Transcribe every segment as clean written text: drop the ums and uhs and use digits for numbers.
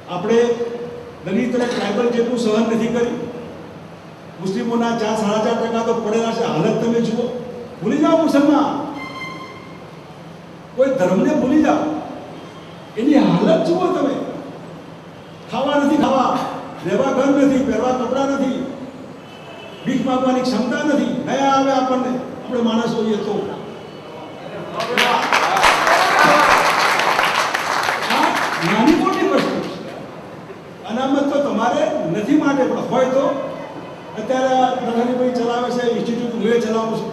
આપણે દલિત અને ટ્રાઇબલ જેટલું સહન નથી કર્યું. મુસ્લિમોના 4-4.5% તો પડેલા છે. હાલત તમે જુઓ. ભૂલી જાઓ મુસલમાન, કોઈ ધર્મને ભૂલી જાઓ, એની હાલત જુઓ તમે. ખાવા નથી, રહેવા ઘર નથી, પહેરવા કપડાં નથી, ભીખ માંગવાની ક્ષમતા નથી. દયા આવે આપણને, આપણે માણસ હોઈએ તો. નાની મોટી વસ્તુ અનામત તો તમારે નથી માટે, પણ હોય તો અત્યારે પ્રધાનમંત્રી ચલાવે છે ઇન્સ્ટિટ્યૂટ, હું એ ચલાવું છું.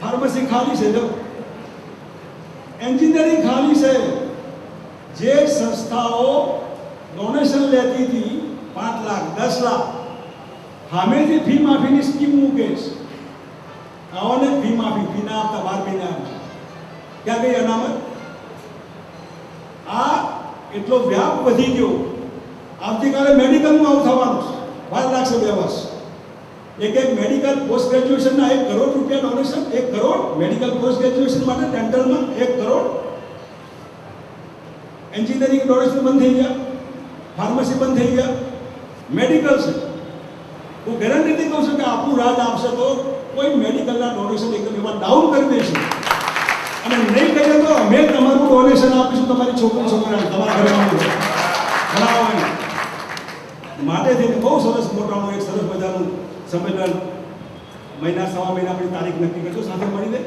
ફાર્મસી ખાલી છે, જો એન્જિનિયરિંગ ખાલી છે. જે સંસ્થાઓ ડોનેશન લેતી હતી 5 લાખ 10 લાખ, સામેથી ફી માફીની સ્કીમ મૂકે છે. આઓને ફી માફી, ફી ના આપતા 12 મહિના ક્યાં ગઈ અનામત? આ એટલો વ્યાપ વધી ગયો. આવતીકાલે મેડિકલનું આવું થવાનું છે. વાર લાગશે 2 વર્ષ. એક મેડિકલ પોસ્ટ ગ્રેજ્યુએશનના 1 કરોડ રૂપિયા donation, 1 crore medical post graduation માટે, ડેન્ટલમાં 1 કરોડ. એન્જિનિયરિંગ ડોનેશન બંધ થઈ ગયા, ફાર્મસી બંધ થઈ ગયા, મેડિકલ છે. હું ગેરંટીથી કહું છું કે આપણું રાજ આપશે તો કોઈ મેડિકલના ડોનેશન એકદમ એમાં ડાઉન કરી દઈશું. અને નહીં કહીએ તો અમે તમારું ડોનેશન આપીશું, તમારી છોકરાને તમારા ઘરે ભણાવવાની માટે થઈને. બહુ સરસ મોટાનું એક સરસ મજાનું સંમેલન સવા મહિના પછી તારીખ નક્કી કરજો, સાથે મળીને.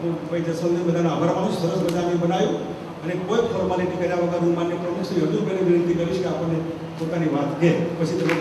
હું ભાઈ જસવંતને બધાને આભાર માનું છું. સરસ મજાનું બનાવ્યું અને કોઈ ફોર્માલિટી કર્યા વગર હું માન્ય પ્રમુખ શ્રી હજુરભાઈને વિનંતી કરીશ કે આપણને પોતાની વાત કહે, પછી તમે